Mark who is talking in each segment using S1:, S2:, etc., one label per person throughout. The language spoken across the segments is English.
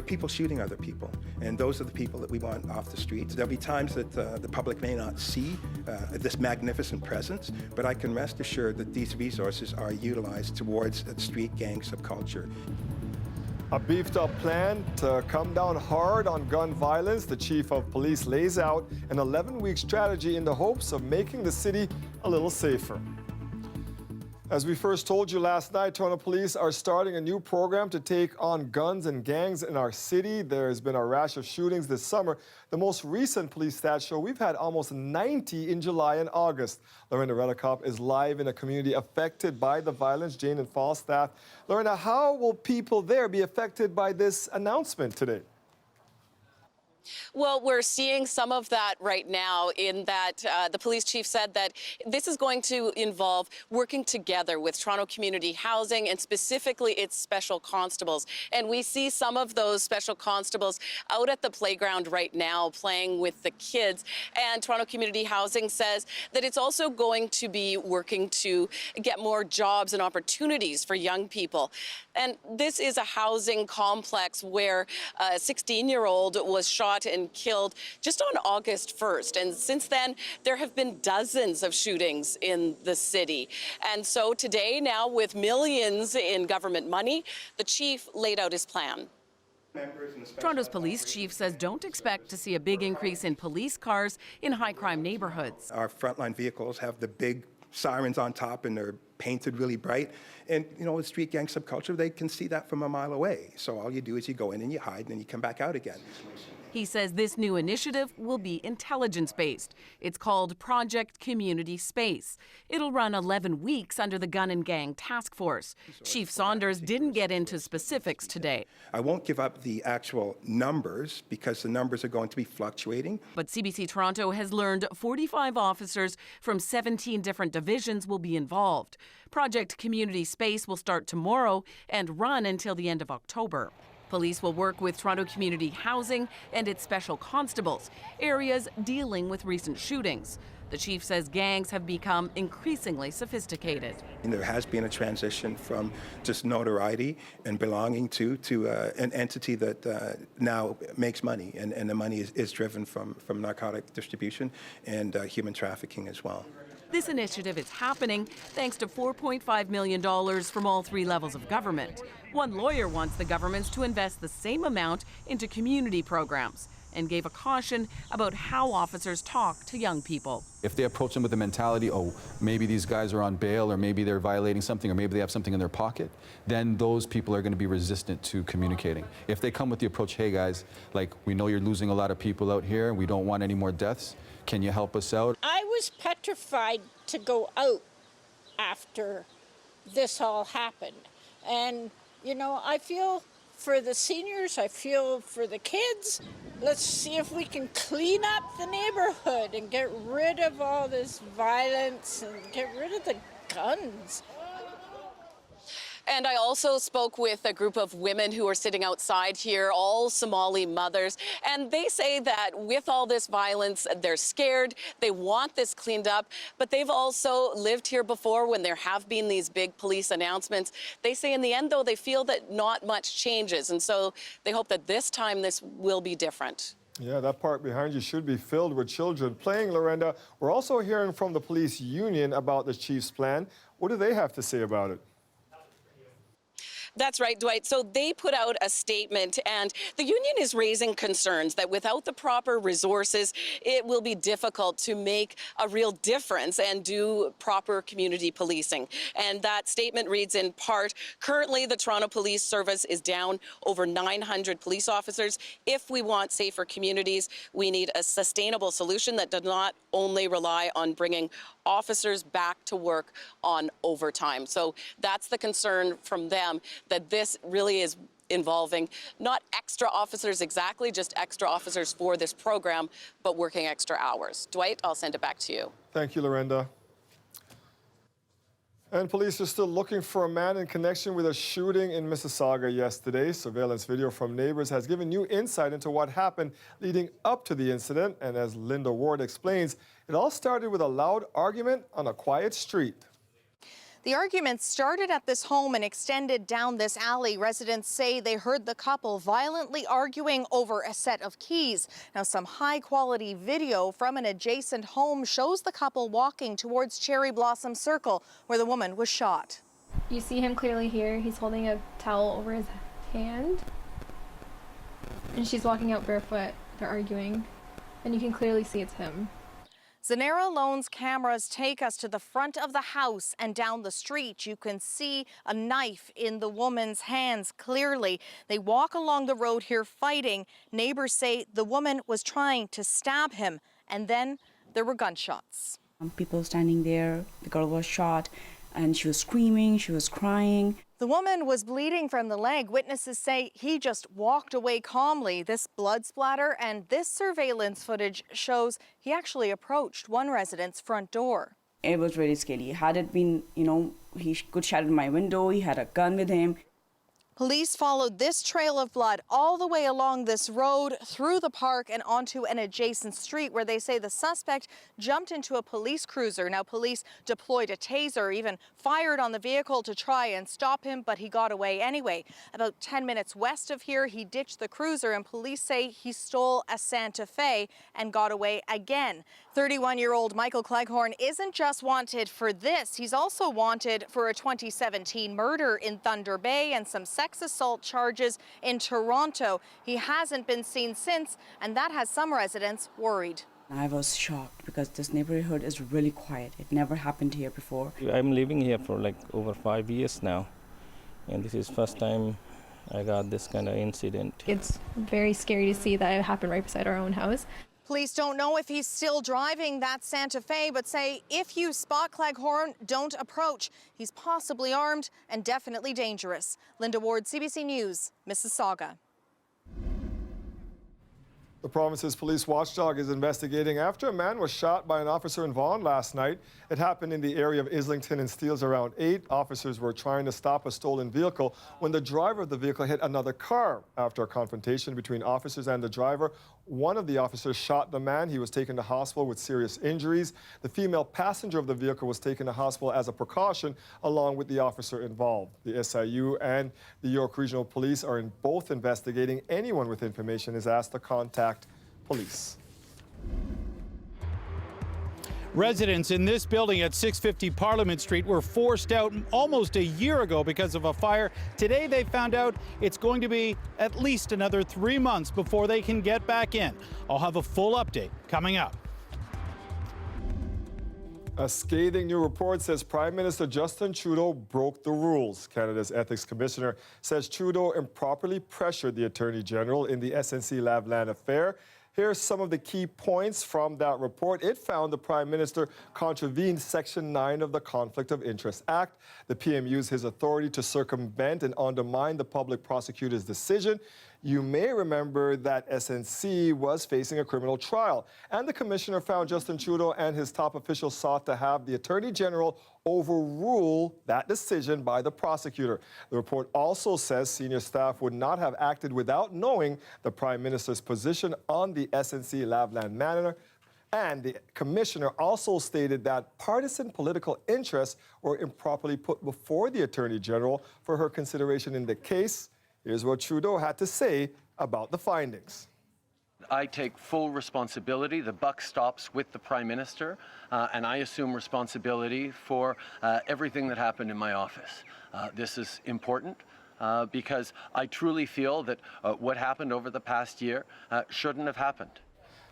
S1: people shooting other people, and those are the people that we want off the streets. There'll be times that the public may not see this magnificent presence, but I can rest assured that these resources are utilized towards street gang subculture.
S2: A beefed-up plan to come down hard on gun violence, the chief of police lays out an 11-week strategy in the hopes of making the city a little safer. As we first told you last night, Toronto Police are starting a new program to take on guns and gangs in our city. There's been a rash of shootings this summer. The most recent police stats show we've had almost 90 in July and August. Lorena Redekop is live in a community affected by the violence. Jane and Falls staff. Lorena, how will people there be affected by this announcement today?
S3: Well, we're seeing some of that right now in that the police chief said that this is going to involve working together with Toronto Community Housing and specifically its special constables. And we see some of those special constables out at the playground right now playing with the kids. And Toronto Community Housing says that it's also going to be working to get more jobs and opportunities for young people. And this is a housing complex where a 16-year-old was shot and killed just on August 1st. And since then, there have been dozens of shootings in the city. And so today, now with millions in government money, the chief laid out his plan.
S4: Toronto's police chief says don't expect to see a big increase in police cars in high-crime neighborhoods.
S1: Our frontline vehicles have the big sirens on top and they're painted really bright. And, you know, with street gang subculture, they can see that from a mile away. So all you do is you go in and you hide and then you come back out again.
S4: He says this new initiative will be intelligence-based. It's called Project Community Space. It'll run 11 weeks under the Gun and Gang Task Force. Chief Saunders didn't get into specifics today.
S1: I won't give up the actual numbers because the numbers are going to be fluctuating.
S4: But CBC Toronto has learned 45 officers from 17 different divisions will be involved. Project Community Space will start tomorrow and run until the end of October. Police will work with Toronto Community Housing and its special constables, areas dealing with recent shootings. The chief says gangs have become increasingly sophisticated.
S1: And there has been a transition from just notoriety and belonging to an entity that now makes money, and the money is driven from narcotic distribution and human trafficking as well.
S4: This initiative is happening thanks to $4.5 million from all three levels of government. One lawyer wants the governments to invest the same amount into community programs and gave a caution about how officers talk to young people.
S5: If they approach them with the mentality, oh, maybe these guys are on bail, or maybe they're violating something, or maybe they have something in their pocket, then those people are going to be resistant to communicating. If they come with the approach, hey guys, like, we know you're losing a lot of people out here, we don't want any more deaths, can you help us out?
S6: I was petrified to go out after this all happened. And, you know, I feel for the seniors, I feel for the kids. Let's see if we can clean up the neighborhood and get rid of all this violence and get rid of the guns.
S3: And I also spoke with a group of women who are sitting outside here, all Somali mothers, and they say that with all this violence, they're scared, they want this cleaned up, but they've also lived here before when there have been these big police announcements. They say in the end, though, they feel that not much changes, and so they hope that this time this will be different.
S2: Yeah, that park behind you should be filled with children playing, Lorenda. We're also hearing from the police union about the chief's plan. What do they have to say about it?
S3: That's right, Dwight. So they put out a statement, and the union is raising concerns that without the proper resources, it will be difficult to make a real difference and do proper community policing. And that statement reads in part, currently the Toronto Police Service is down over 900 police officers. If we want safer communities, we need a sustainable solution that does not only rely on bringing officers back to work on overtime. So that's the concern from them, that this really is involving not extra officers exactly, just extra officers for this program, but working extra hours. Dwight, I'll send it back to you.
S2: Thank you, Lorenda. And police are still looking for a man in connection with a shooting in Mississauga yesterday. Surveillance video from neighbors has given new insight into what happened leading up to the incident. And as Linda Ward explains, it all started with a loud argument on a quiet street.
S7: The argument started at this home and extended down this alley. Residents say they heard the couple violently arguing over a set of keys. Now, some high-quality video from an adjacent home shows the couple walking towards Cherry Blossom Circle, where the woman was shot.
S8: You see him clearly here. He's holding a towel over his hand. And she's walking out barefoot. They're arguing. And you can clearly see it's him.
S7: Zanera Loan's cameras take us to the front of the house and down the street. You can see a knife in the woman's hands clearly. They walk along the road here fighting. Neighbors say the woman was trying to stab him, and then there were gunshots.
S9: People standing there, the girl was shot, and she was screaming, she was crying.
S7: The woman was bleeding from the leg. Witnesses say he just walked away calmly. This blood splatter and this surveillance footage shows he actually approached one resident's front door.
S9: It was really scary. Had it been, he could shatter my window, he had a gun with him.
S7: Police followed this trail of blood all the way along this road, through the park and onto an adjacent street where they say the suspect jumped into a police cruiser. Now, police deployed a taser, even fired on the vehicle to try and stop him, but he got away anyway. About 10 minutes west of here, he ditched the cruiser, and police say he stole a Santa Fe and got away again. 31-year-old Michael Cleghorn isn't just wanted for this. He's also wanted for a 2017 murder in Thunder Bay and some sex assault charges in Toronto. He hasn't been seen since, and that has some residents worried.
S9: I was shocked because this neighborhood is really quiet. It never happened here before.
S10: I'm living here for like over 5 years now, and this is first time I got this kind of incident.
S8: It's very scary to see that it happened right beside our own house.
S7: Police don't know if he's still driving that Santa Fe, but say if you spot Cleghorn, don't approach. He's possibly armed and definitely dangerous. Linda Ward, CBC News, Mississauga.
S2: The province's police watchdog is investigating after a man was shot by an officer in Vaughan last night. It happened in the area of Islington and Steeles around 8. Officers were trying to stop a stolen vehicle when the driver of the vehicle hit another car. After a confrontation between officers and the driver, one of the officers shot the man. He was taken to hospital with serious injuries. The female passenger of the vehicle was taken to hospital as a precaution, along with the officer involved. The SIU and the York Regional Police are in both investigating. Anyone with information is asked to contact police.
S11: Residents in this building at 650 Parliament Street were forced out almost a year ago because of a fire. Today they found out it's going to be at least another 3 months before they can get back in. I'll have a full update coming up.
S2: A scathing new report says Prime Minister Justin Trudeau broke the rules. Canada's Ethics Commissioner says Trudeau improperly pressured the Attorney General in the SNC-Lavalin affair. Here's some of the key points from that report. It found the Prime Minister contravened Section 9 of the Conflict of Interest Act. The PM used his authority to circumvent and undermine the public prosecutor's decision. You may remember that SNC was facing a criminal trial, and the commissioner found Justin Trudeau and his top officials sought to have the Attorney General overrule that decision by the prosecutor. The report also says senior staff would not have acted without knowing the Prime Minister's position on the SNC-Lavalin matter. And the commissioner also stated that partisan political interests were improperly put before the Attorney General for her consideration in the case. Here's what Trudeau had to say about the findings.
S12: I take full responsibility. The buck stops with the Prime Minister, and I assume responsibility for everything that happened in my office. This is important because I truly feel that what happened over the past year shouldn't have happened.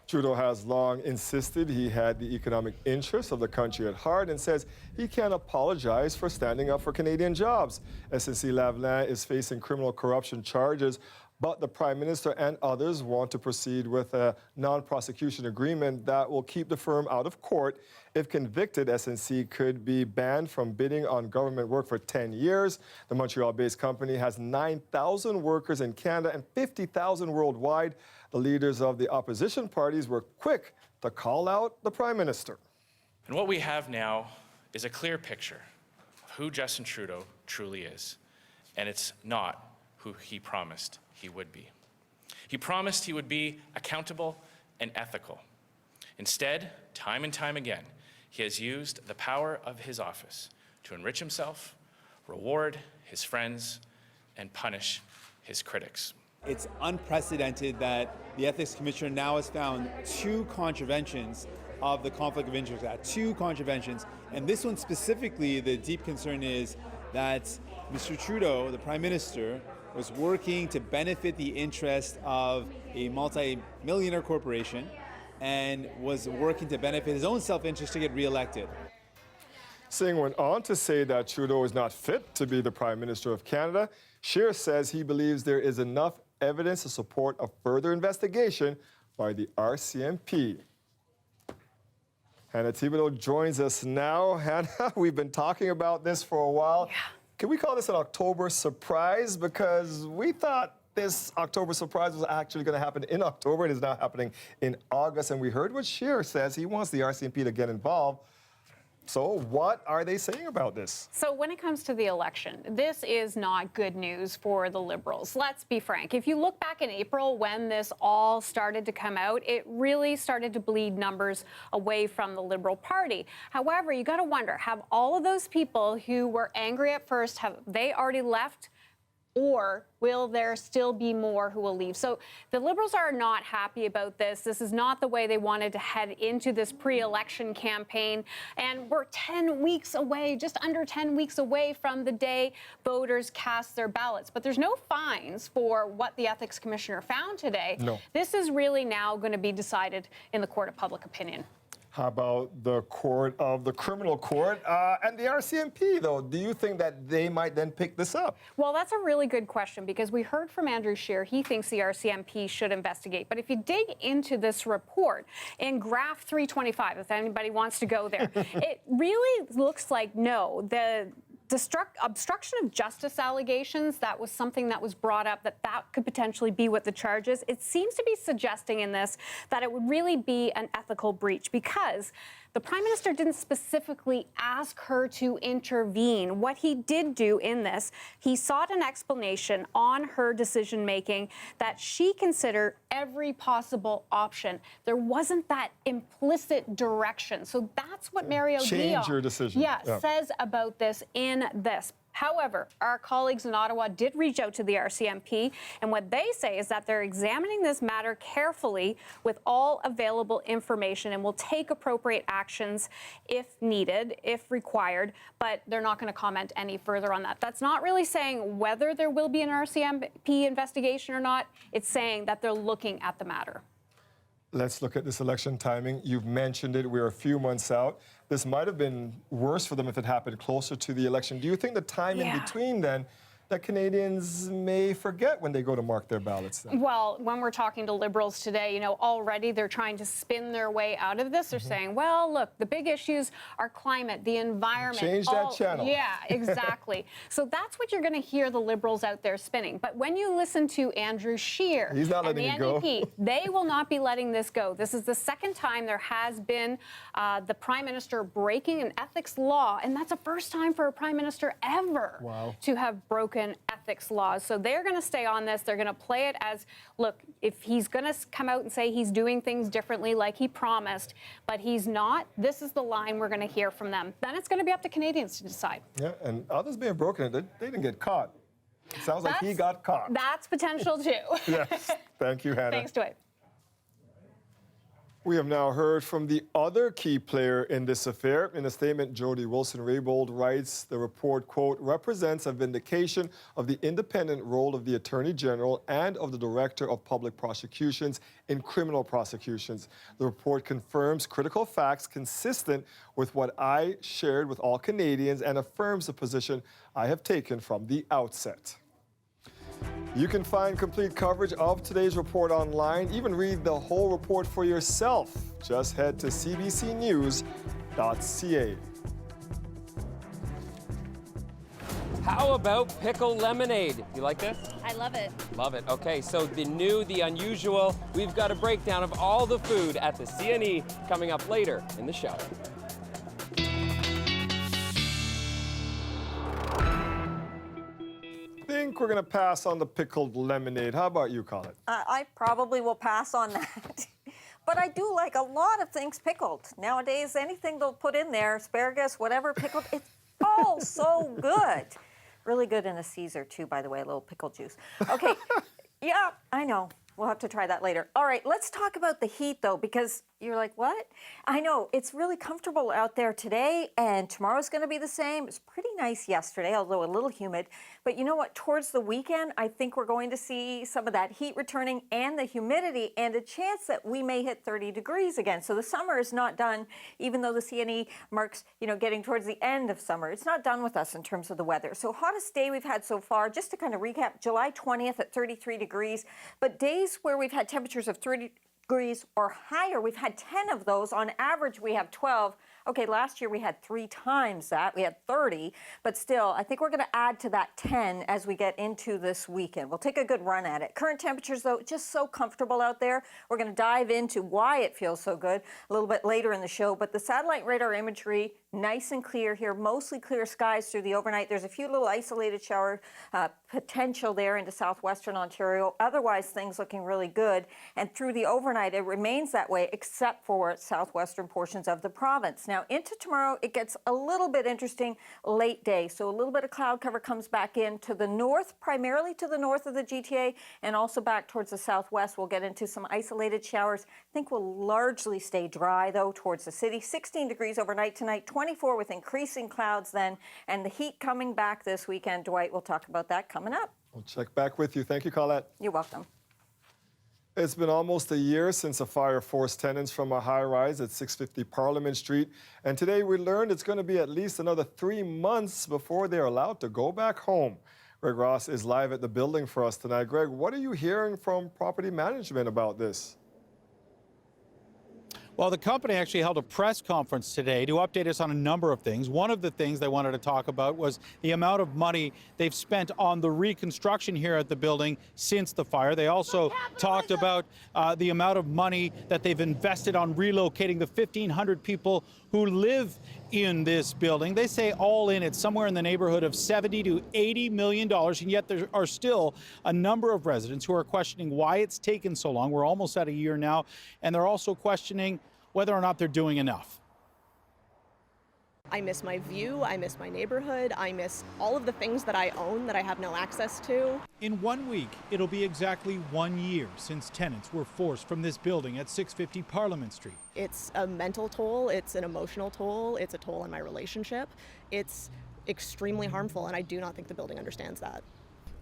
S2: Trudeau has long insisted he had the economic interests of the country at heart and says he can't apologize for standing up for Canadian jobs. SNC-Lavalin is facing criminal corruption charges, but the Prime Minister and others want to proceed with a non-prosecution agreement that will keep the firm out of court. If convicted, SNC could be banned from bidding on government work for 10 years. The Montreal-based company has 9,000 workers in Canada and 50,000 worldwide. The leaders of the opposition parties were quick to call out the Prime Minister.
S13: And what we have now is a clear picture of who Justin Trudeau truly is, and it's not who he promised he would be. He promised he would be accountable and ethical. Instead, time and time again, he has used the power of his office to enrich himself, reward his friends, and punish his critics.
S14: It's unprecedented that the Ethics Commissioner now has found 2 contraventions of the Conflict of Interest Act, 2 contraventions. And this one specifically, the deep concern is that Mr. Trudeau, the Prime Minister, was working to benefit the interest of a multi-millionaire corporation and was working to benefit his own self-interest to get re-elected.
S2: Singh went on to say that Trudeau is not fit to be the Prime Minister of Canada. Scheer says he believes there is enough evidence to support a further investigation by the RCMP. Hannah Thibodeau joins us now. Hannah, we've been talking about this for a while.
S7: Yeah.
S2: Can we call this an October surprise? Because we thought this October surprise was actually going to happen in October. It is now happening in August. And we heard what Scheer says. He wants the RCMP to get involved. So what are they saying about this?
S15: So when it comes to the election, this is not good news for the Liberals. Let's be frank. If you look back in April when this all started to come out, it really started to bleed numbers away from the Liberal Party. However, you got to wonder, have all of those people who were angry at first, have they already left? Or will there still be more who will leave? So the Liberals are not happy about this. This is not the way they wanted to head into this pre-election campaign. And we're 10 weeks away, just under 10 weeks away from the day voters cast their ballots. But there's no fines for what the Ethics Commissioner found today.
S2: No.
S15: This is really now going to be decided in the court of public opinion.
S2: How about the criminal court and the RCMP, though? Do you think that they might then pick this up?
S15: Well, that's a really good question because we heard from Andrew Scheer. He thinks the RCMP should investigate. But if you dig into this report in graph 325, if anybody wants to go there, it really looks like no. The obstruction of justice allegations, that was something that was brought up, that could potentially be what the charge is. It seems to be suggesting in this that it would really be an ethical breach because the Prime Minister didn't specifically ask her to intervene. What he did do in this, he sought an explanation on her decision-making that she considered every possible option. There wasn't that implicit direction. So that's what Mario
S2: Change your decision.
S15: Yeah, says about this in this. However, our colleagues in Ottawa did reach out to the RCMP, and what they say is that they're examining this matter carefully with all available information and will take appropriate actions if needed, if required, but they're not going to comment any further on that. That's not really saying whether there will be an RCMP investigation or not. It's saying that they're looking at the matter.
S2: Let's look at this election timing. You've mentioned it. We're a few months out. This might have been worse for them if it happened closer to the election. Do you think the time in between then that Canadians may forget when they go to mark their ballots then?
S15: Well, when we're talking to Liberals today, you know, already they're trying to spin their way out of this. They're saying, well, look, the big issues are climate, the environment.
S2: Change that channel.
S15: Yeah, exactly. So that's what you're going to hear the Liberals out there spinning. But when you listen to Andrew Scheer
S2: He's not
S15: and the
S2: letting it go.
S15: NDP, they will not be letting this go. This is the second time there has been the Prime Minister breaking an ethics law, and that's the first time for a Prime Minister ever to have broken ethics laws. So they're going to stay on this. They're going to play it as, look, if he's going to come out and say he's doing things differently like he promised, but he's not, this is the line we're going to hear from them. Then it's going to be up to Canadians to decide. Yeah,
S2: and others may have broken it. They didn't get caught. It sounds like he got caught.
S15: That's potential too.
S2: Yes. Thank you, Hannah.
S15: Thanks, Dwight.
S2: We have now heard from the other key player in this affair. In a statement, Jody Wilson-Raybould writes, the report, quote, represents a vindication of the independent role of the Attorney General and of the Director of Public Prosecutions in criminal prosecutions. The report confirms critical facts consistent with what I shared with all Canadians and affirms the position I have taken from the outset. You can find complete coverage of today's report online. Even read the whole report for yourself. Just head to cbcnews.ca.
S16: How about pickle lemonade? You like this?
S17: I love it.
S16: Love it. Okay, so the new, the unusual, we've got a breakdown of all the food at the CNE coming up later in the show.
S2: I think we're going to pass on the pickled lemonade. How about you, Colin?
S17: I probably will pass on that. But I do like a lot of things pickled. Nowadays, anything they'll put in there, asparagus, whatever, pickled, Oh, so good. Really good in a Caesar, too, by the way, a little pickle juice. Okay, yeah, I know. We'll have to try that later. All right, let's talk about the heat, though, because you're like, what? I know, it's really comfortable out there today, and tomorrow's going to be the same. It's pretty nice yesterday, although a little humid. But you know what? Towards the weekend, I think we're going to see some of that heat returning and the humidity and a chance that we may hit 30 degrees again. So the summer is not done, even though the CNE marks, getting towards the end of summer. It's not done with us in terms of the weather. So hottest day we've had so far, just to kind of recap, July 20th at 33 degrees. But days where we've had temperatures of 30 degrees or higher, we've had 10 of those. On average, we have 12. Okay, last year we had 3 times that. We had 30, but still, I think we're going to add to that 10 as we get into this weekend. We'll take a good run at it. Current temperatures, though, just so comfortable out there. We're going to dive into why it feels so good a little bit later in the show, but the satellite radar imagery, nice and clear here, mostly clear skies through the overnight. There's a few little isolated shower potential there into southwestern Ontario. Otherwise, things looking really good. And through the overnight, it remains that way, except for southwestern portions of the province. Now, into tomorrow, it gets a little bit interesting late day. So a little bit of cloud cover comes back in to the north, primarily to the north of the GTA, and also back towards the southwest. We'll get into some isolated showers. I think we'll largely stay dry, though, towards the city. 16 degrees overnight tonight, 24 with increasing clouds then, and the heat coming back this weekend. Dwight, we'll talk about that coming up.
S2: We'll check back with you. Thank you, Colette.
S17: You're welcome.
S2: It's been almost a year since a fire forced tenants from a high-rise at 650 Parliament Street, and today we learned it's going to be at least another 3 months before they're allowed to go back home. Greg Ross is live at the building for us tonight. Greg, what are you hearing from property management about this?
S11: Well, the company actually held a press conference today to update us on a number of things. One of the things they wanted to talk about was the amount of money they've spent on the reconstruction here at the building since the fire. They also talked about the amount of money that they've invested on relocating the 1,500 people who live in this building. They say all in, it's somewhere in the neighborhood of $70 to $80 million, and yet there are still a number of residents who are questioning why it's taken so long. We're almost at a year now, and they're also questioning whether or not they're doing enough.
S18: I miss my view, I miss my neighborhood, I miss all of the things that I own that I have no access to.
S11: In 1 week, it'll be exactly 1 year since tenants were forced from this building at 650 Parliament Street.
S18: It's a mental toll, it's an emotional toll, it's a toll on my relationship. It's extremely harmful, and I do not think the building understands that.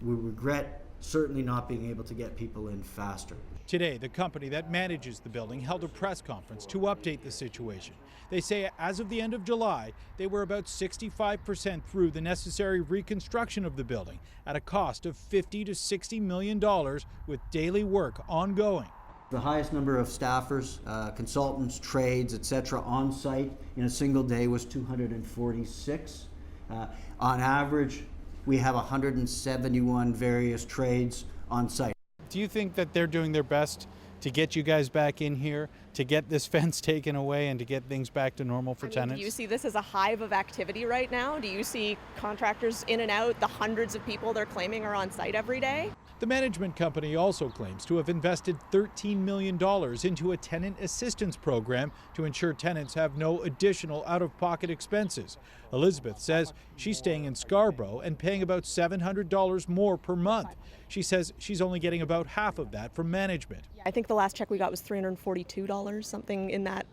S19: We regret certainly not being able to get people in faster.
S11: Today, the company that manages the building held a press conference to update the situation. They say as of the end of July, they were about 65% through the necessary reconstruction of the building at a cost of $50 to $60 million with daily work ongoing.
S19: The highest number of staffers, consultants, trades, etc. on site in a single day was 246. On average, we have 171 various trades on site.
S11: Do you think that they're doing their best to get you guys back in here, to get this fence taken away and to get things back to normal for tenants?
S18: Do you see this as a hive of activity right now? Do you see contractors in and out, the hundreds of people they're claiming are on site every day?
S11: The management company also claims to have invested $13 million into a tenant assistance program to ensure tenants have no additional out-of-pocket expenses. Elizabeth says she's staying in Scarborough and paying about $700 more per month. She says she's only getting about half of that from management.
S18: I think the last check we got was $342, something in that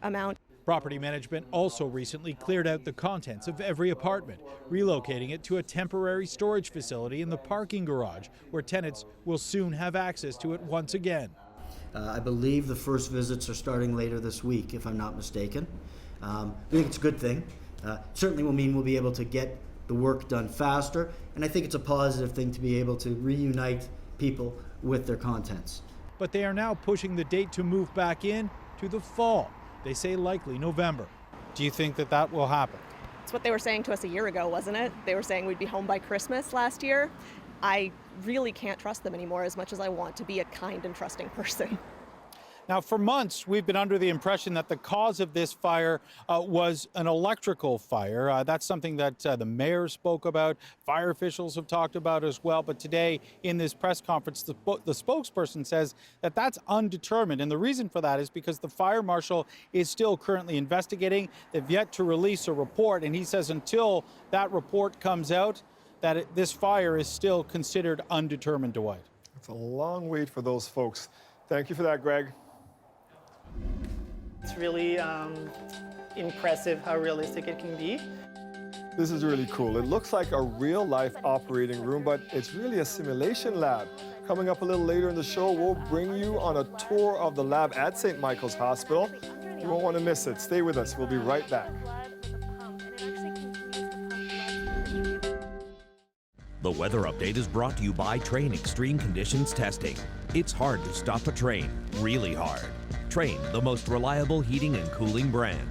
S18: amount.
S11: Property management also recently cleared out the contents of every apartment, relocating it to a temporary storage facility in the parking garage, where tenants will soon have access to it once again.
S19: I believe the first visits are starting later this week, if I'm not mistaken. I think it's a good thing. Certainly will mean we'll be able to get the work done faster, and I think it's a positive thing to be able to reunite people with their contents.
S11: But they are now pushing the date to move back in to the fall. They say likely November. Do you think that that will happen?
S18: It's what they were saying to us a year ago, wasn't it? They were saying we'd be home by Christmas last year. I really can't trust them anymore as much as I want to be a kind and trusting person.
S11: Now, for months, we've been under the impression that the cause of this fire was an electrical fire. That's something that the mayor spoke about, fire officials have talked about as well. But today, in this press conference, the spokesperson says that that's undetermined. And the reason for that is because the fire marshal is still currently investigating. They've yet to release a report. And he says until that report comes out, that this fire is still considered undetermined, Dwight.
S2: It's a long wait for those folks. Thank you for that, Greg.
S20: It's really impressive how realistic it can be.
S2: This is really cool. It looks like a real-life operating room, but it's really a simulation lab. Coming up a little later in the show, we'll bring you on a tour of the lab at St. Michael's Hospital. You won't want to miss it. Stay with us. We'll be right back.
S21: The weather update is brought to you by Train Extreme Conditions Testing. It's hard to stop a train, really hard. Train, the most reliable heating and cooling brand.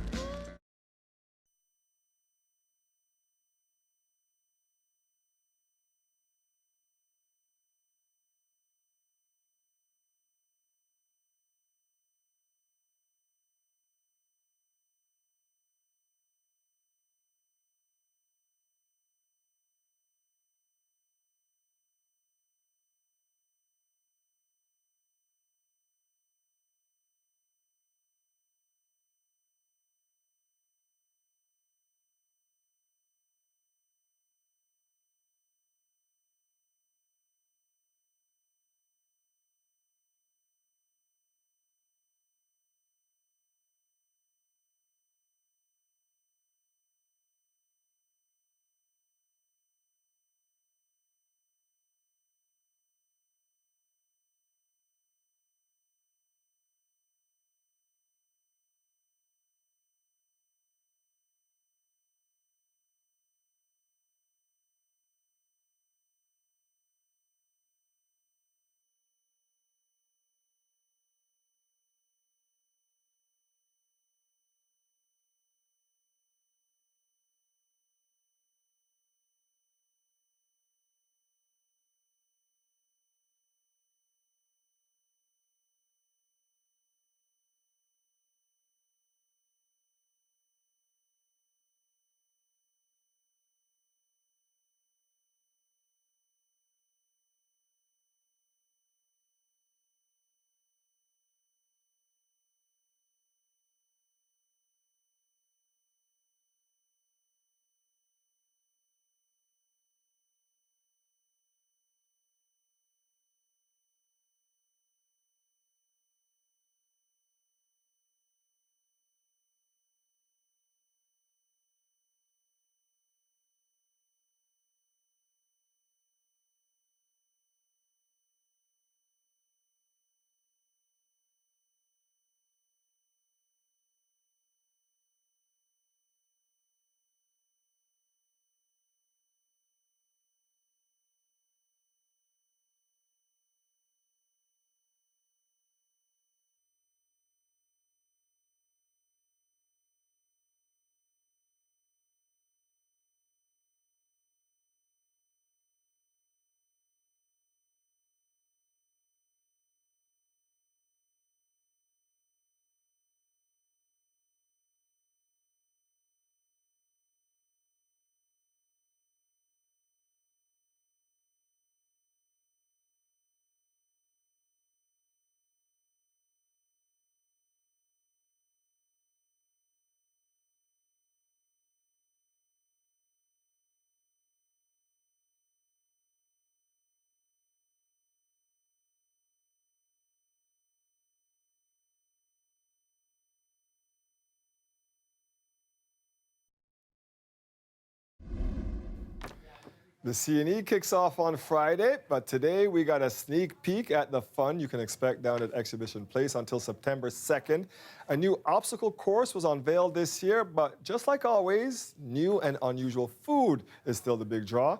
S2: The CNE kicks off on Friday, but today we got a sneak peek at the fun you can expect down at Exhibition Place until September 2nd. A new obstacle course was unveiled this year, but just like always, new and unusual food is still the big draw.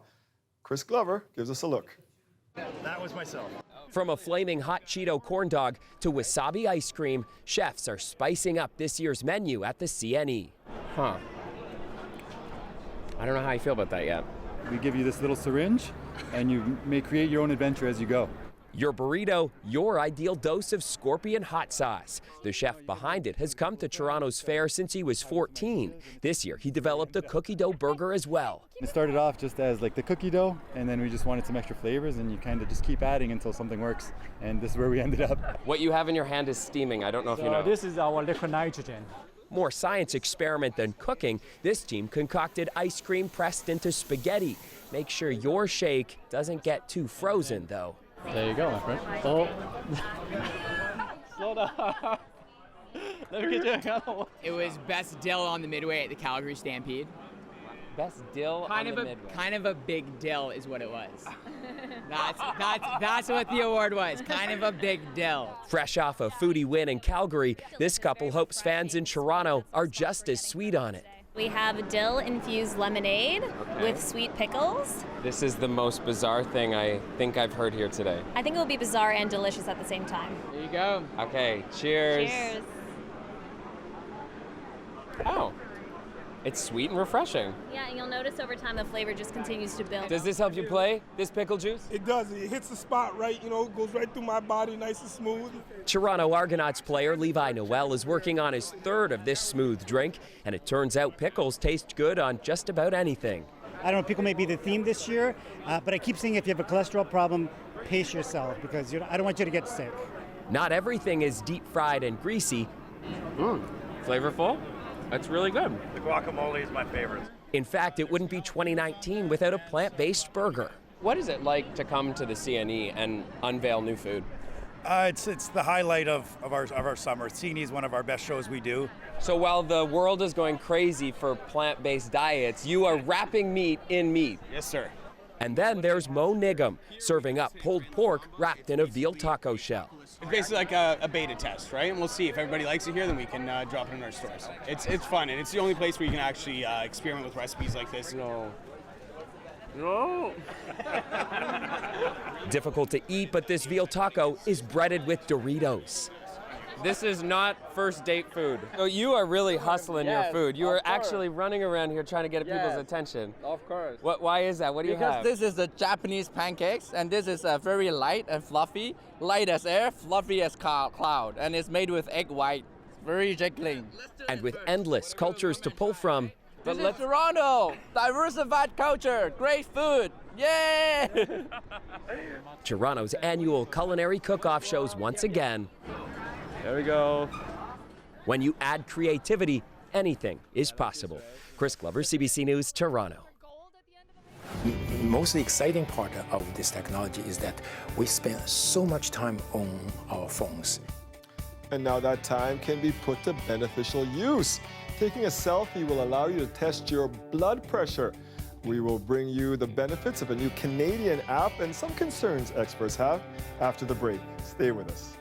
S2: Chris Glover gives us a look.
S22: That was myself.
S16: From a flaming hot Cheeto corn dog to wasabi ice cream, chefs are spicing up this year's menu at the CNE.
S23: Huh. I don't know how I feel about that yet. We give you this little syringe, and you may create your own adventure as you go.
S16: Your burrito, your ideal dose of scorpion hot sauce. The chef behind it has come to Toronto's fair since he was 14. This year, he developed a cookie dough burger as well.
S1: It started off just as like the cookie dough, and then we just wanted some extra flavors, and you kind of just keep adding until something works, and this is where we ended up.
S16: What you have in your hand is steaming. I don't know if you know.
S4: This is our liquid nitrogen.
S16: More science experiment than cooking, this team concocted ice cream pressed into spaghetti. Make sure your shake doesn't get too frozen, though.
S4: There you go, my friend. Oh. Slow down. Let me get you another one.
S23: It was best dill on the midway at the Calgary Stampede.
S16: Best dill on the midway.
S23: Kind of a big dill is what it was. That's what the award was. Kind of a big dill.
S16: Fresh off a foodie win in Calgary, this couple hopes fans in Toronto are just as sweet on it.
S24: We have dill-infused lemonade with sweet pickles.
S16: This is the most bizarre thing I think I've heard here today.
S24: I think it will be bizarre and delicious at the same time.
S23: There you go.
S16: Okay, cheers.
S24: Cheers.
S16: Oh, it's sweet and refreshing.
S24: Yeah, and you'll notice over time the flavor just continues to build.
S16: Does this help you play, this pickle juice?
S25: It does. It hits the spot right, goes right through my body, nice and smooth.
S16: Toronto Argonauts player Levi Noel is working on his third of this smooth drink, and it turns out pickles taste good on just about anything.
S26: I don't know, pickle may be the theme this year, but I keep saying if you have a cholesterol problem, pace yourself, because I don't want you to get sick.
S16: Not everything is deep fried and greasy. Flavorful? That's really good.
S22: The guacamole is my favorite.
S16: In fact, it wouldn't be 2019 without a plant-based burger. What is it like to come to the CNE and unveil new food?
S22: It's the highlight of our summer. CNE is one of our best shows we do.
S16: So while the world is going crazy for plant-based diets, you are wrapping meat in meat.
S22: Yes, sir.
S16: And then there's Mo Niggum, serving up pulled pork wrapped in a veal taco shell.
S27: It's basically like a beta test, right? And we'll see if everybody likes it here, then we can drop it in our stores. It's fun, and it's the only place where you can actually experiment with recipes like this.
S16: No. Difficult to eat, but this veal taco is breaded with Doritos. This is not first date food. So you are really hustling your food. You are actually running around here trying to get people's attention.
S28: Of course.
S16: Why is that? What do you have?
S28: Because this is the Japanese pancakes, and this is very light and fluffy. Light as air, fluffy as cloud, and it's made with egg white. Very jiggling.
S16: And with endless cultures to pull from.
S28: This is Toronto! Diversified culture, great food! Yay!
S16: Toronto's annual culinary cook-off shows once again.
S28: There we go.
S16: When you add creativity, anything is possible. Chris Glover, CBC News, Toronto.
S29: The most exciting part of this technology is that we spend so much time on our phones.
S2: And now that time can be put to beneficial use. Taking a selfie will allow you to test your blood pressure. We will bring you the benefits of a new Canadian app and some concerns experts have after the break. Stay with us.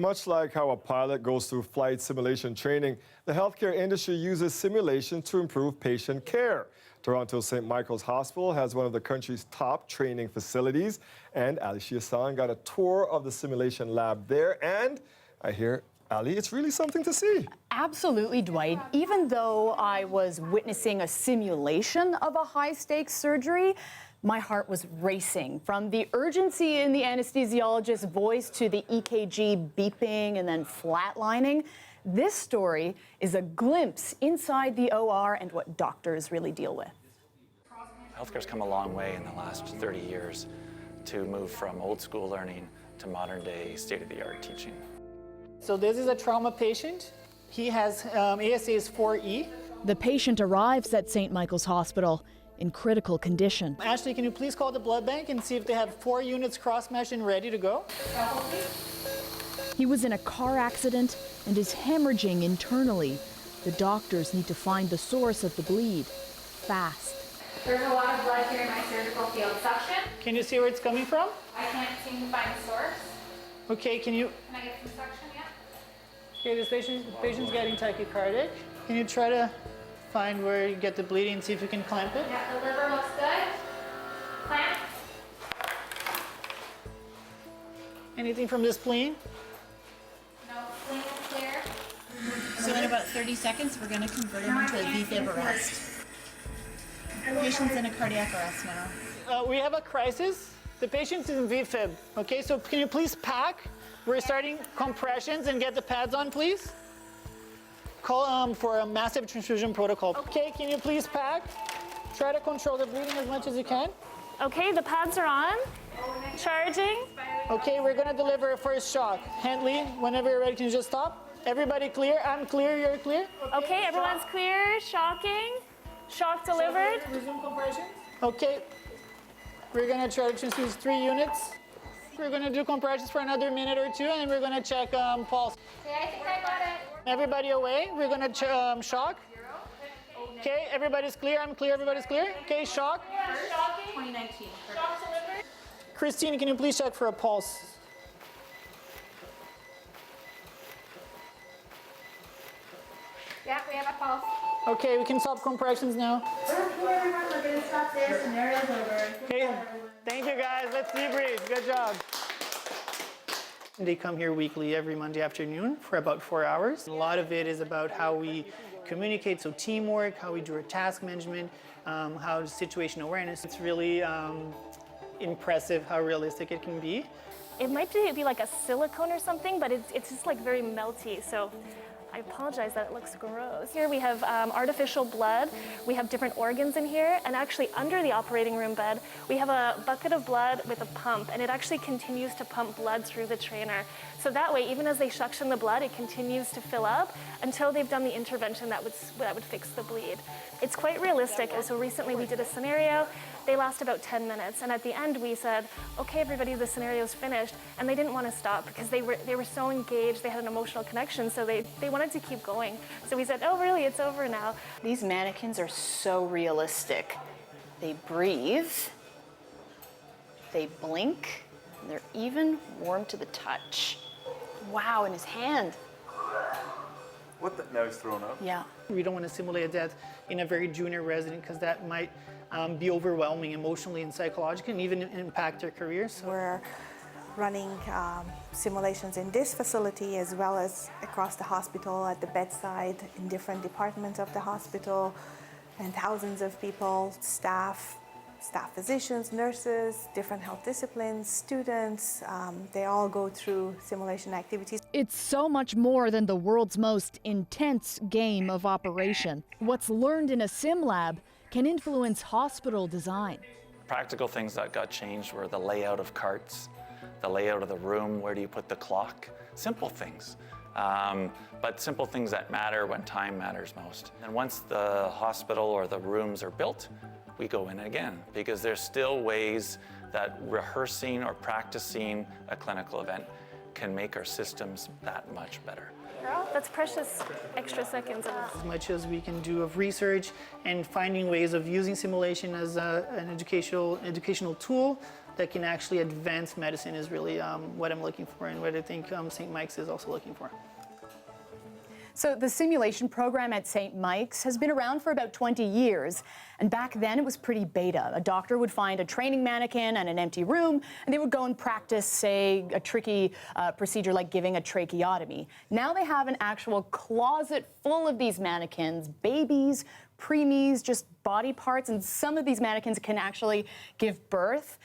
S2: Much like how a pilot goes through flight simulation training, the healthcare industry uses simulation to improve patient care. Toronto's St. Michael's Hospital has one of the country's top training facilities, and Ali Shia-san got a tour of the simulation lab there, and I hear, Ali, it's really something to see.
S3: Absolutely, Dwight. Even though I was witnessing a simulation of a high-stakes surgery, my heart was racing. From the urgency in the anesthesiologist's voice to the EKG beeping and then flatlining, this story is a glimpse inside the OR and what doctors really deal with.
S5: Healthcare's come a long way in the last 30 years to move from old school learning to modern day state-of-the-art teaching.
S20: So this is a trauma patient. He has ASA is 4E.
S3: The patient arrives at St. Michael's Hospital in critical condition.
S20: Ashley, can you please call the blood bank and see if they have 4 units cross-meshed and ready to go?
S3: He was in a car accident and is hemorrhaging internally. The doctors need to find the source of the bleed fast.
S15: There's a lot of blood here in my surgical field section.
S20: Can you see where it's coming from?
S15: I can't seem to find the source.
S20: Okay, can
S15: I get some suction yet?
S20: Okay, this patient's getting tachycardic. Can you try to find where you get the bleeding and see if you can clamp it?
S15: Yeah, the liver looks good. Clamp.
S20: Anything from the spleen?
S15: No, spleen is clear.
S24: So in about 30 seconds, we're going to convert him into a VFib arrest. Patient's in a cardiac arrest now.
S20: We have a crisis. The patient's in VFib. Okay, so can you please pack? We're starting compressions and get the pads on, please. Call for a massive transfusion protocol. Okay, can you please pack? Try to control the bleeding as much as you can.
S15: Okay, the pads are on. Charging.
S20: Okay, we're gonna deliver a first shock. Hentley, whenever you're ready, can you just stop? Everybody clear? I'm clear, you're clear?
S15: Okay, everyone's clear. Shocking. Shock delivered.
S20: Resume compression. Okay, we're gonna try to transfuse 3 units. We're gonna do compressions for another minute or 2, and then we're gonna check pulse.
S15: Okay, I think I got it.
S20: Everybody away. We're gonna shock. Okay, everybody's clear. I'm clear. Everybody's clear. Okay, shock.
S24: 2019.
S15: Shock delivered.
S20: Christine, can you please check for a pulse?
S15: Yeah, we have a pulse.
S20: Okay, we can stop compressions now.
S15: We're gonna stop there. Scenario's over.
S20: Okay, thank you guys. Let's debrief. Good job. They come here weekly every Monday afternoon for about 4 hours. A lot of it is about how we communicate, so teamwork, how we do our task management, how situational awareness. It's really impressive how realistic it can be.
S15: It might be like a silicone or something, but it's just like very melty. So I apologize that it looks gross. Here we have artificial blood. We have different organs in here, and actually under the operating room bed, we have a bucket of blood with a pump, and it actually continues to pump blood through the trainer. So that way, even as they suction the blood, it continues to fill up until they've done the intervention that would fix the bleed. It's quite realistic. So recently we did a scenario. They last about 10 minutes, and at the end we said, okay, everybody, the scenario's finished, and they didn't want to stop because they were so engaged, they had an emotional connection, so they wanted to keep going. So we said, oh, really, it's over now.
S3: These mannequins are so realistic. They breathe, they blink, and they're even warm to the touch. Wow, in his hand.
S1: What the? Now he's thrown up?
S3: Yeah.
S20: We don't want to simulate a death in a very junior resident because that might be overwhelming emotionally and psychologically and even impact their careers.
S6: We're running simulations in this facility as well as across the hospital at the bedside in different departments of the hospital, and thousands of people, staff physicians, nurses, different health disciplines, students, they all go through simulation activities.
S3: It's so much more than the world's most intense game of operation. What's learned in a sim lab can influence hospital design.
S5: Practical things that got changed were the layout of carts, the layout of the room, where do you put the clock, simple things. But simple things that matter when time matters most. And once the hospital or the rooms are built, we go in again, because there's still ways that rehearsing or practicing a clinical event can make our systems that much better.
S15: Girl, that's precious extra seconds.
S20: As much as we can do of research and finding ways of using simulation as an educational tool, that can actually advance medicine is really what I'm looking for, and what I think St. Mike's is also looking for.
S3: So the simulation program at St. Mike's has been around for about 20 years. And back then it was pretty beta. A doctor would find a training mannequin and an empty room, and they would go and practice, say, a tricky procedure like giving a tracheotomy. Now they have an actual closet full of these mannequins, babies, preemies, just body parts, and some of these mannequins can actually give birth.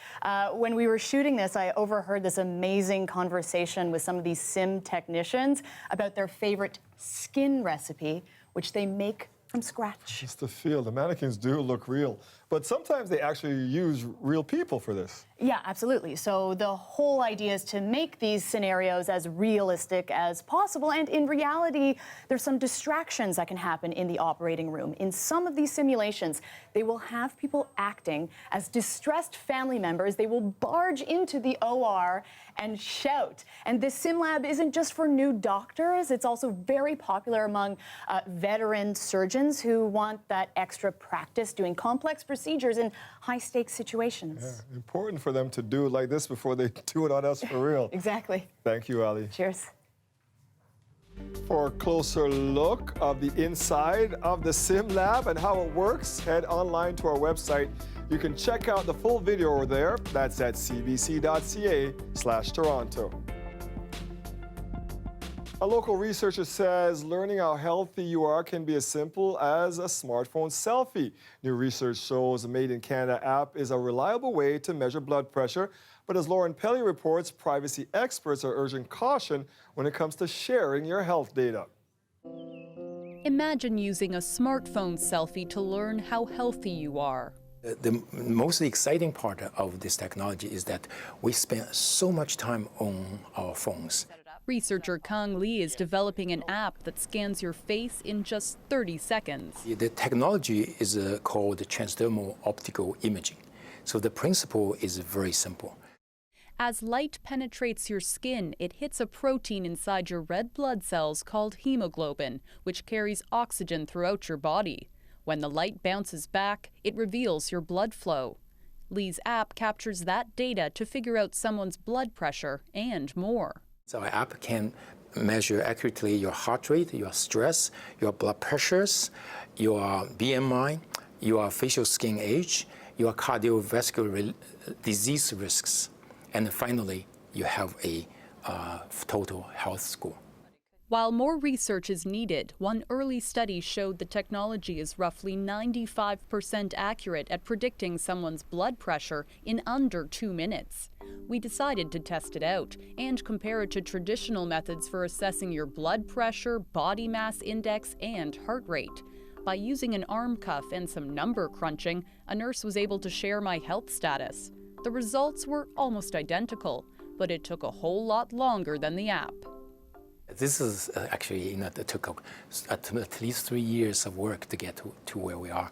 S3: When we were shooting this, I overheard this amazing conversation with some of these sim technicians about their favorite skin recipe, which they make from scratch.
S2: Just the feel. The mannequins do look real, but sometimes they actually use real people for this.
S3: Yeah, absolutely. So the whole idea is to make these scenarios as realistic as possible. And in reality, there's some distractions that can happen in the operating room. In some of these simulations, they will have people acting as distressed family members. They will barge into the OR and shout. And this sim lab isn't just for new doctors. It's also very popular among veteran surgeons who want that extra practice doing complex procedures in high-stakes situations.
S2: Yeah, important for them to do it like this before they do it on us for real.
S3: Exactly.
S2: Thank you, Ali.
S3: Cheers.
S2: For a closer look of the inside of the sim lab and how it works, head online to our website. You can check out the full video over there. That's at cbc.ca/Toronto. A local researcher says learning how healthy you are can be as simple as a smartphone selfie. New research shows the Made in Canada app is a reliable way to measure blood pressure. But as Lauren Pelly reports, privacy experts are urging caution when it comes to sharing your health data.
S7: Imagine using a smartphone selfie to learn how healthy you are.
S29: The most exciting part of this technology is that we spend so much time on our phones.
S7: Researcher Kang Lee is developing an app that scans your face in just 30 seconds.
S29: The technology is called transdermal optical imaging. So the principle is very simple.
S7: As light penetrates your skin, it hits a protein inside your red blood cells called hemoglobin, which carries oxygen throughout your body. When the light bounces back, it reveals your blood flow. Lee's app captures that data to figure out someone's blood pressure and more.
S29: So our app can measure accurately your heart rate, your stress, your blood pressures, your BMI, your facial skin age, your cardiovascular disease risks. And finally, you have a total health score.
S7: While more research is needed, one early study showed the technology is roughly 95% accurate at predicting someone's blood pressure in under 2 minutes. We decided to test it out and compare it to traditional methods for assessing your blood pressure, body mass index, and heart rate. By using an arm cuff and some number crunching, a nurse was able to share my health status. The results were almost identical, but it took a whole lot longer than the app.
S29: This is actually, it took at least 3 years of work to get to where we are.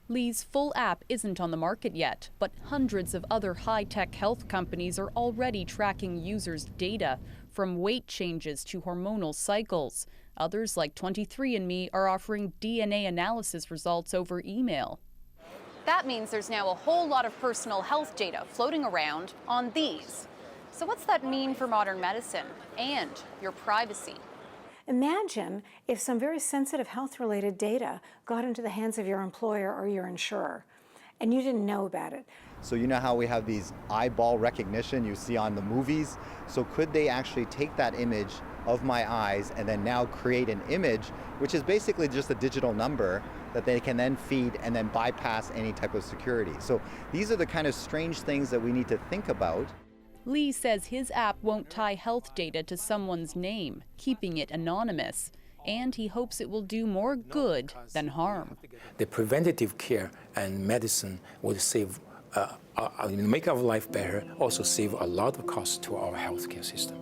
S7: Lee's full app isn't on the market yet, but hundreds of other high-tech health companies are already tracking users' data, from weight changes to hormonal cycles. Others, like 23andMe, are offering DNA analysis results over email.
S15: That means there's now a whole lot of personal health data floating around on these. So what's that mean for modern medicine and your privacy?
S8: Imagine if some very sensitive health-related data got into the hands of your employer or your insurer, and you didn't know about it.
S9: So you know how we have these eyeball recognition you see on the movies? So could they actually take that image of my eyes and then now create an image, which is basically just a digital number that they can then feed and then bypass any type of security? So these are the kind of strange things that we need to think about.
S7: Lee says his app won't tie health data to someone's name, keeping it anonymous, and he hopes it will do more good than harm.
S29: The preventative care and medicine will save, make our life better, also save a lot of costs to our healthcare system.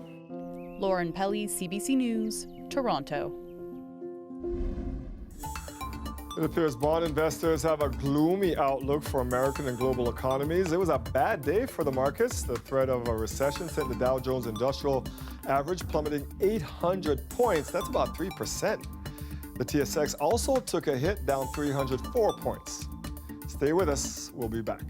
S7: Lauren Pelly, CBC News, Toronto.
S2: It appears bond investors have a gloomy outlook for American and global economies. It was a bad day for the markets. The threat of a recession sent the Dow Jones Industrial Average plummeting 800 points. That's about 3%. The TSX also took a hit, down 304 points. Stay with us. We'll be back.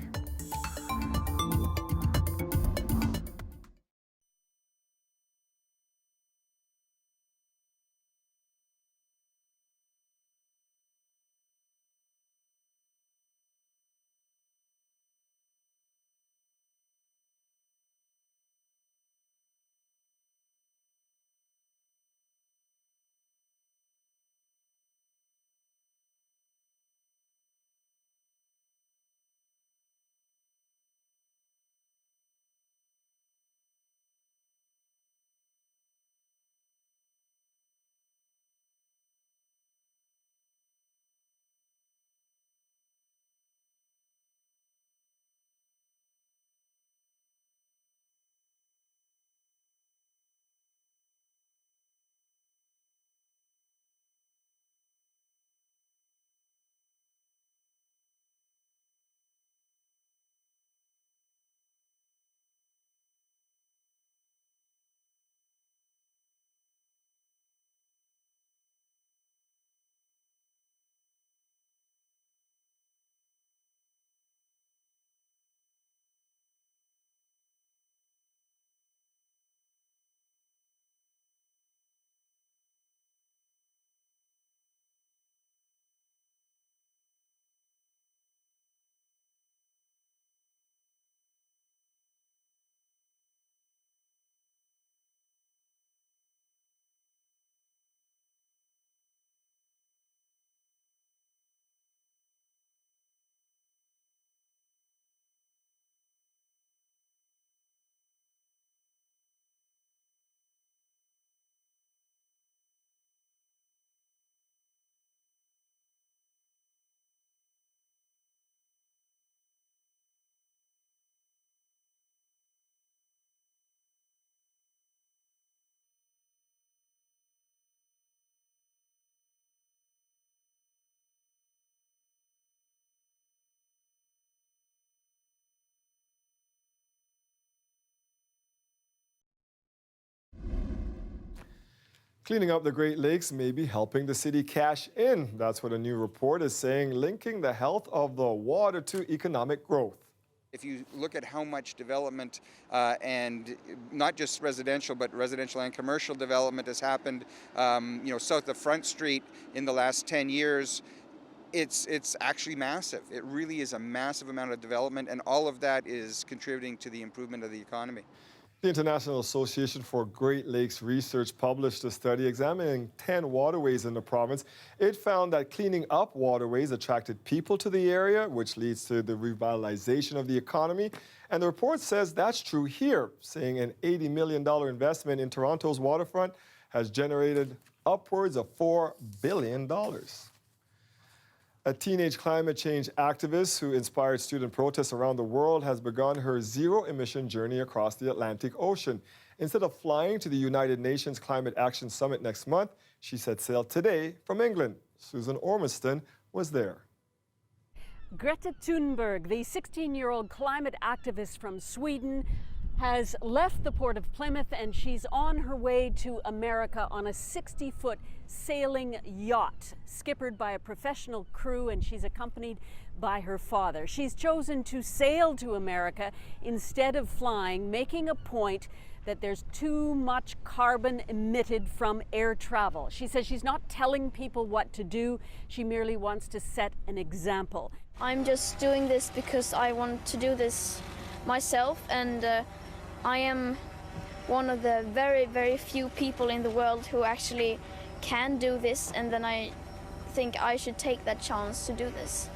S2: Cleaning up the Great Lakes may be helping the city cash in. That's what a new report is saying, linking the health of the water to economic growth.
S10: If you look at how much development and not just residential, but residential and commercial development has happened, south of Front Street in the last 10 years, it's actually massive. It really is a massive amount of development, and all of that is contributing to the improvement of the economy.
S2: The International Association for Great Lakes Research published a study examining 10 waterways in the province. It found that cleaning up waterways attracted people to the area, which leads to the revitalization of the economy. And the report says that's true here, saying an $80 million investment in Toronto's waterfront has generated upwards of $4 billion. A teenage climate change activist who inspired student protests around the world has begun her zero-emission journey across the Atlantic Ocean. Instead of flying to the United Nations Climate Action Summit next month, she set sail today from England. Susan Ormiston was there.
S11: Greta Thunberg, the 16-year-old climate activist from Sweden, has left the port of Plymouth and she's on her way to America on a 60-foot sailing yacht, skippered by a professional crew, and she's accompanied by her father. She's chosen to sail to America instead of flying, making a point that there's too much carbon emitted from air travel. She says she's not telling people what to do, she merely wants to set an example.
S12: I'm just doing this because I want to do this myself, and I am one of the very, very few people in the world who actually can do this, and then I think I should take that chance to do this.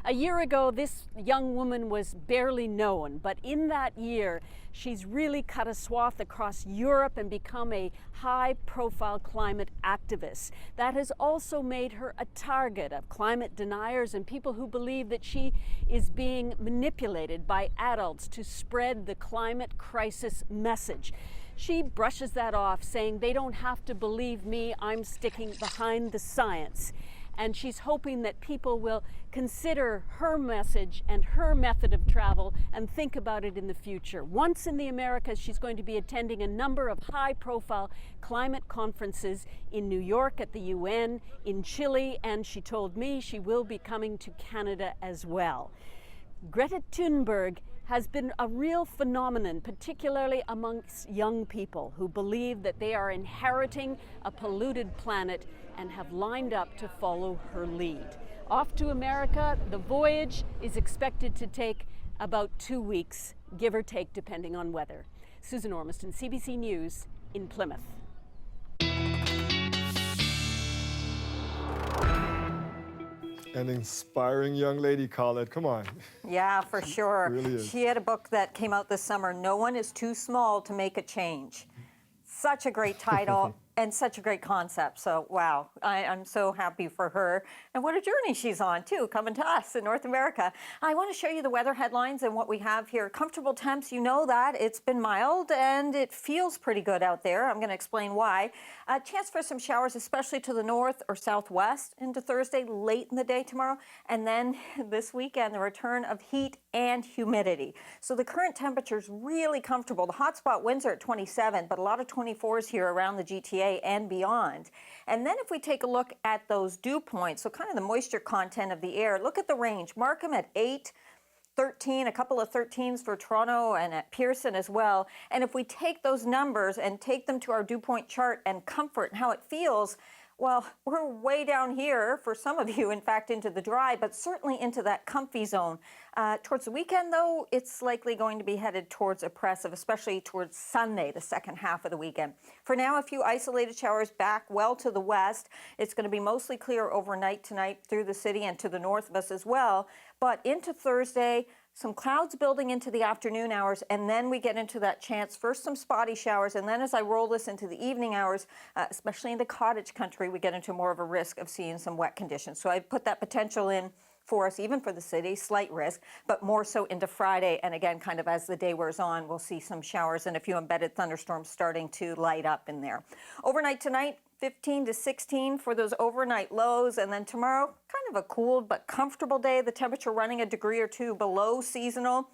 S11: A year ago, this young woman was barely known, but in that year, she's really cut a swath across Europe and become a high-profile climate activist. That has also made her a target of climate deniers and people who believe that she is being manipulated by adults to spread the climate crisis message. She brushes that off, saying they don't have to believe me, I'm sticking behind the science. And she's hoping that people will consider her message and her method of travel and think about it in the future. Once in the Americas, she's going to be attending a number of high-profile climate conferences in New York at the UN, in Chile, and she told me she will be coming to Canada as well. Greta Thunberg has been a real phenomenon, particularly amongst young people who believe that they are inheriting a polluted planet and have lined up to follow her lead. Off to America, the voyage is expected to take about 2 weeks, give or take, depending on weather. Susan Ormiston, CBC News in Plymouth.
S2: An inspiring young lady, Colette. Come on.
S13: Yeah, for sure.
S2: Really is.
S13: She had a book that came out this summer, No One is Too Small to Make a Change. Such a great title and such a great concept. So, wow, I'm so happy for her. And what a journey she's on, too, coming to us in North America. I want to show you the weather headlines and what we have here. Comfortable temps, you know that. It's been mild and it feels pretty good out there. I'm going to explain why. A chance for some showers, especially to the north or southwest into Thursday, late in the day tomorrow. And then this weekend, the return of heat and humidity. So the current temperature is really comfortable. The hotspot winds are at 27, but a lot of 24s here around the GTA and beyond. And then if we take a look at those dew points, so kind of the moisture content of the air, look at the range. Mark them at 8, 13, a couple of 13s for Toronto and at Pearson as well. And if we take those numbers and take them to our dew point chart and comfort and how it feels, well, we're way down here for some of you, in fact, into the dry, but certainly into that comfy zone. Towards the weekend, though, it's likely going to be headed towards oppressive, especially towards Sunday, the second half of the weekend. For now, a few isolated showers back well to the west. It's going to be mostly clear overnight tonight through the city and to the north of us as well. But into Thursday, some clouds building into the afternoon hours, and then we get into that chance, first some spotty showers, and then as I roll this into the evening hours, especially in the cottage country, we get into more of a risk of seeing some wet conditions. So I put that potential in for us, even for the city, slight risk, but more so into Friday. And again, kind of as the day wears on, we'll see some showers and a few embedded thunderstorms starting to light up in there. Overnight tonight, 15 to 16 for those overnight lows. And then tomorrow, kind of a cool but comfortable day. The temperature running a degree or two below seasonal.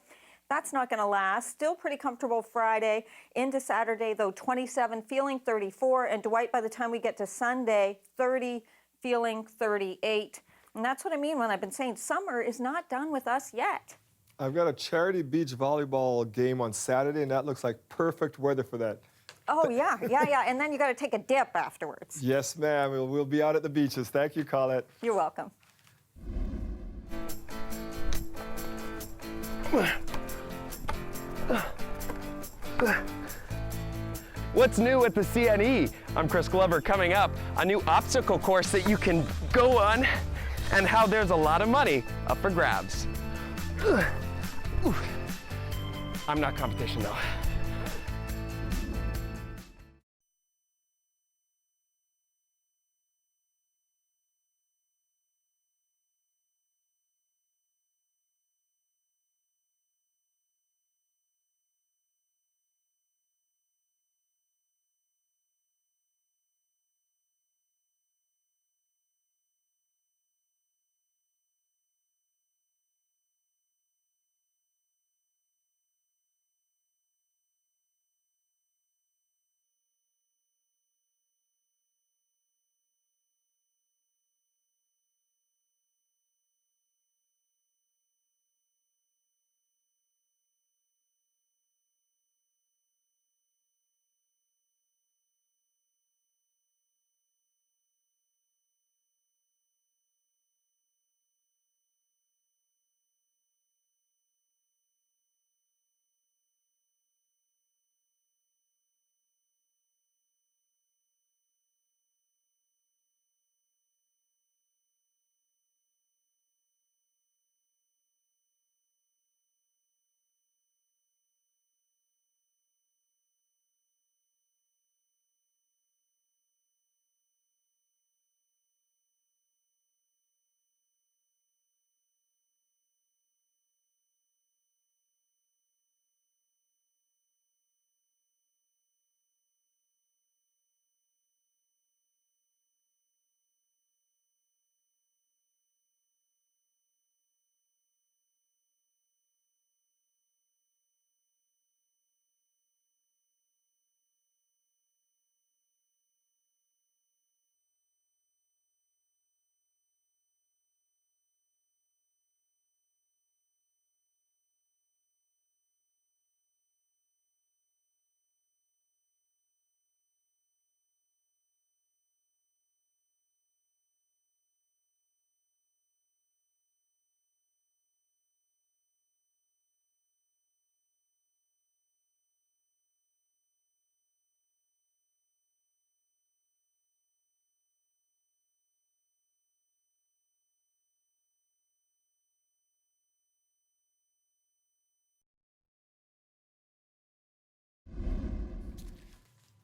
S13: That's not going to last. Still pretty comfortable Friday. Into Saturday, though, 27, feeling 34. And Dwight, by the time we get to Sunday, 30, feeling 38. And that's what I mean when I've been saying summer is not done with us yet.
S2: I've got a charity beach volleyball game on Saturday, and that looks like perfect weather for that.
S13: Oh, yeah. And then you got to take a dip afterwards.
S2: Yes, ma'am. We'll be out at the beaches. Thank you, Colette.
S13: You're welcome.
S16: What's new at the CNE? I'm Chris Glover. Coming up, a new obstacle course that you can go on and how there's a lot of money up for grabs. I'm not competition though.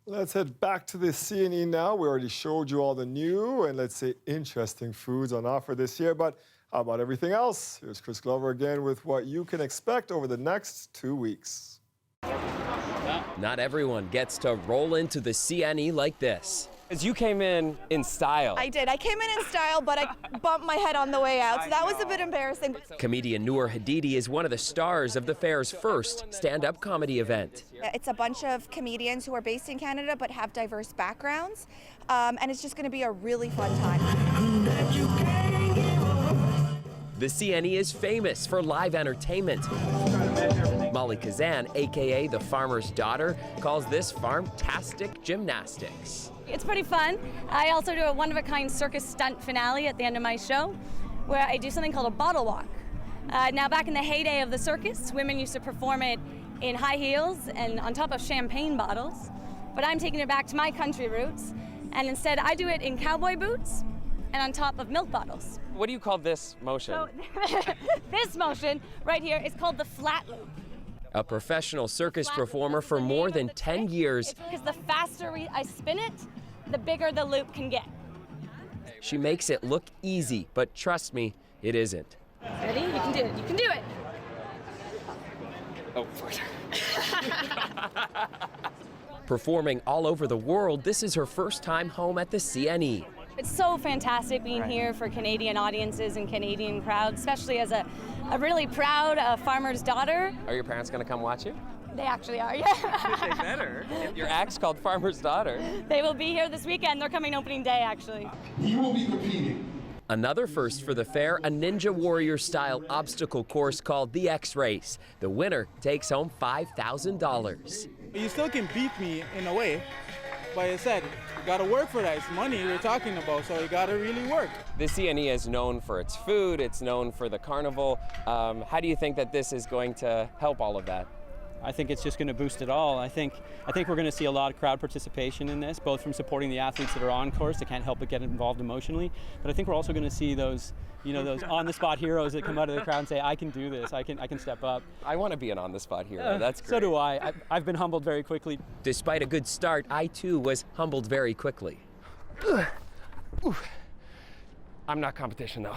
S2: Let's head back to the CNE now. We already showed you all the new and, let's say, interesting foods on offer this year, but how about everything else? Here's Chris Glover again with what you can expect over the next 2 weeks.
S16: Not everyone gets to roll into the CNE like this. As you came in style.
S4: I did. I came in style, but I bumped my head on the way out, so that was a bit embarrassing.
S16: Comedian Noor Hadidi is one of the stars of the fair's first stand-up comedy event.
S4: It's a bunch of comedians who are based in Canada but have diverse backgrounds, and it's just going to be a really fun time.
S16: The CNE is famous for live entertainment. Molly Kazan, aka the farmer's daughter, calls this farm-tastic gymnastics.
S14: It's pretty fun. I also do a one-of-a-kind circus stunt finale at the end of my show, where I do something called a bottle walk. Now, back in the heyday of the circus, women used to perform it in high heels and on top of champagne bottles, but I'm taking it back to my country roots, and instead I do it in cowboy boots and on top of milk bottles.
S16: What do you call this motion?
S14: So, this motion right here is called the flat loop.
S16: A professional circus performer for more than 10 years.
S14: Because the faster I spin it, the bigger the loop can get.
S16: She makes it look easy, but trust me, it isn't.
S14: Ready? You can do it. You can do it.
S16: Oh, Performing all over the world, this is her first time home at the CNE.
S14: It's so fantastic being here for Canadian audiences and Canadian crowds, especially as a a really proud farmer's daughter.
S16: Are your parents going to come watch you?
S14: They actually are, yeah.
S16: They better. Your act's called Farmer's Daughter.
S14: They will be here this weekend. They're coming opening day, actually.
S17: He will be competing.
S18: Another first for the fair, a Ninja Warrior-style obstacle course called the X-Race. The winner takes home $5,000.
S19: You still can beat me in a way, but I said, you gotta work for that. It's money we're talking about, so you gotta really work.
S16: The CNE is known for its food, it's known for the carnival. How do you think that this is going to help all of that?
S21: I think it's just going to boost it all. I think we're going to see a lot of crowd participation in this, both from supporting the athletes that are on course that can't help but get involved emotionally. But I think we're also going to see those, those on-the-spot heroes that come out of the crowd and say, "I can do this. I can step up."
S16: I want to be an on-the-spot hero. That's great.
S21: So do I. I've been humbled very quickly.
S18: Despite a good start, I too was humbled very quickly.
S16: I'm not competition though.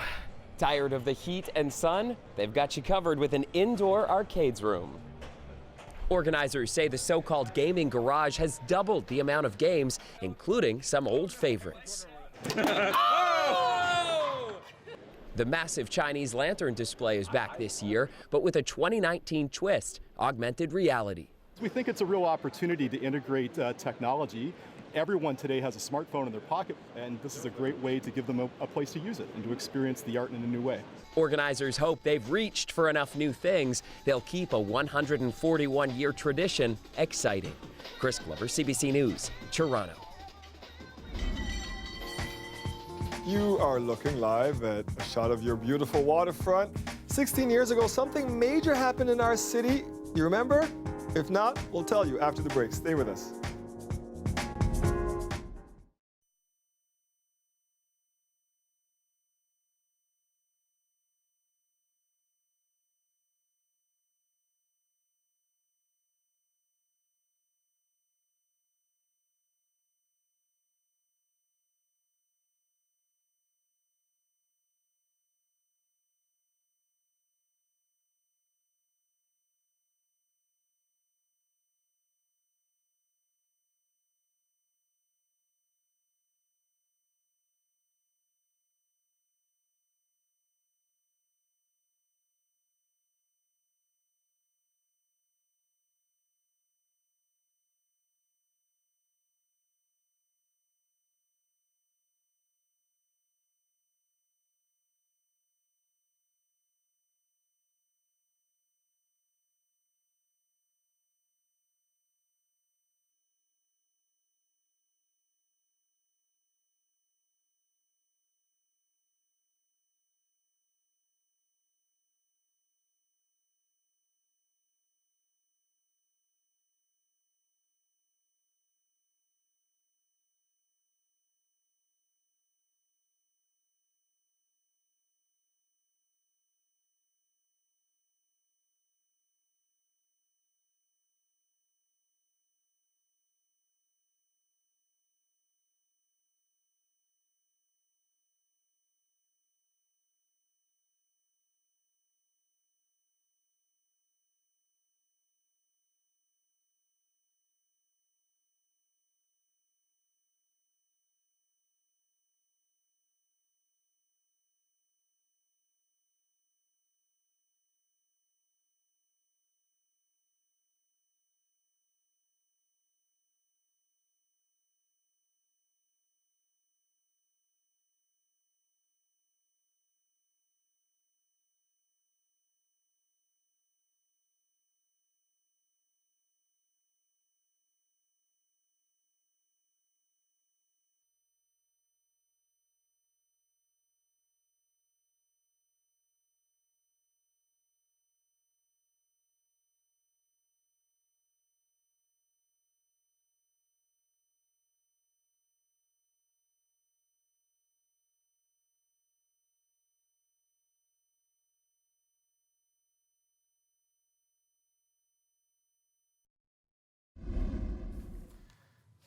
S16: Tired of the heat and sun? They've got you covered with an indoor arcades room.
S18: Organizers say the so-called gaming garage has doubled the amount of games, including some old favorites. Oh! The massive Chinese lantern display is back this year, but with a 2019 twist, augmented reality.
S22: We think it's a real opportunity to integrate technology. Everyone today has a smartphone in their pocket, and this is a great way to give them a place to use it and to experience the art in a new way.
S18: Organizers hope they've reached for enough new things. They'll keep a 141-year tradition exciting. Chris Glover, CBC News, Toronto.
S2: You are looking live at a shot of your beautiful waterfront. 16 years ago, something major happened in our city. You remember? If not, we'll tell you after the break. Stay with us.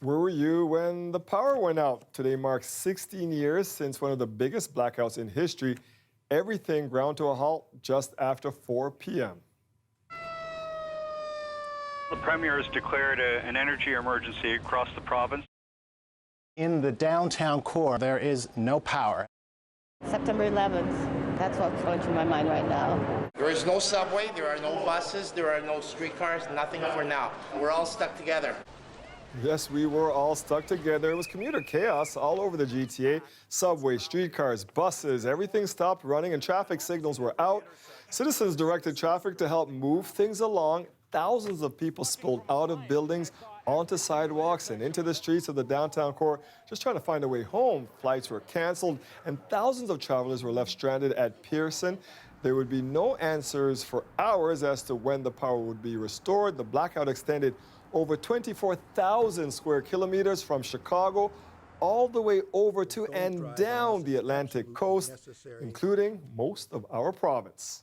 S2: Where were you when the power went out? Today marks 16 years since one of the biggest blackouts in history. Everything ground to a halt just after 4 p.m.
S23: The Premier has declared an energy emergency across the province.
S25: In the downtown core, there is no power.
S26: September 11th.
S1: That's what's going through my mind right now.
S5: There is no subway, there are no buses, there are no streetcars, nothing for now. We're all stuck together.
S2: Yes, we were all stuck together. It was commuter chaos all over the GTA. Subway, streetcars, buses, everything stopped running and traffic signals were out. Citizens directed traffic to help move things along. Thousands of people spilled out of buildings, onto sidewalks and into the streets of the downtown core, just trying to find a way home. Flights were canceled and thousands of travelers were left stranded at Pearson. There would be no answers for hours as to when the power would be restored. The blackout extended over 24,000 square kilometers from Chicago all the way over to and down the Atlantic coast, including most of our province.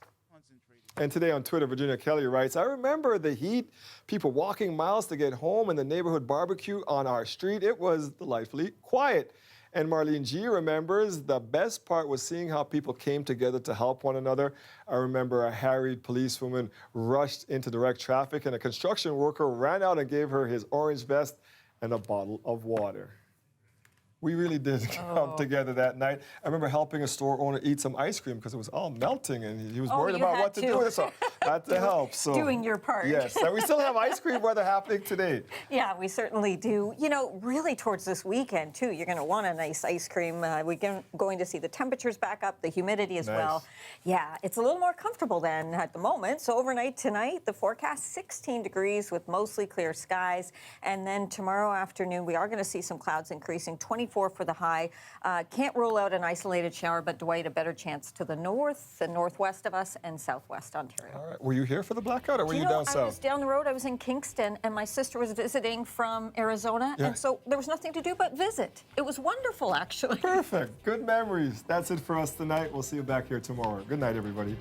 S2: And today on Twitter, Virginia Kelly writes, I remember the heat, people walking miles to get home, and the neighborhood barbecue on our street. It was delightfully quiet. And Marlene G remembers the best part was seeing how people came together to help one another. I remember a harried policewoman rushed into direct traffic and a construction worker ran out and gave her his orange vest and a bottle of water. We really did come together that night. I remember helping a store owner eat some ice cream because it was all melting and he was worried about what to do with it. So I had to help. So,
S13: doing your part.
S2: Yes, and we still have ice cream weather happening today.
S13: Yeah, we certainly do. You know, really towards this weekend, too, you're going to want a nice ice cream. We're going to see the temperatures back up, the humidity as well. Yeah, it's a little more comfortable than at the moment. So overnight tonight, the forecast 16 degrees with mostly clear skies. And then tomorrow afternoon, we are going to see some clouds increasing, 24 for the high. Can't rule out an isolated shower, but Dwight, a better chance to the north, the northwest of us, and southwest Ontario.
S2: All right. Were you here for the blackout or were you down south?
S13: I was down the road. I was in Kingston, and my sister was visiting from Arizona, and so there was nothing to do but visit. It was wonderful, actually.
S2: Perfect. Good memories. That's it for us tonight. We'll see you back here tomorrow. Good night, everybody.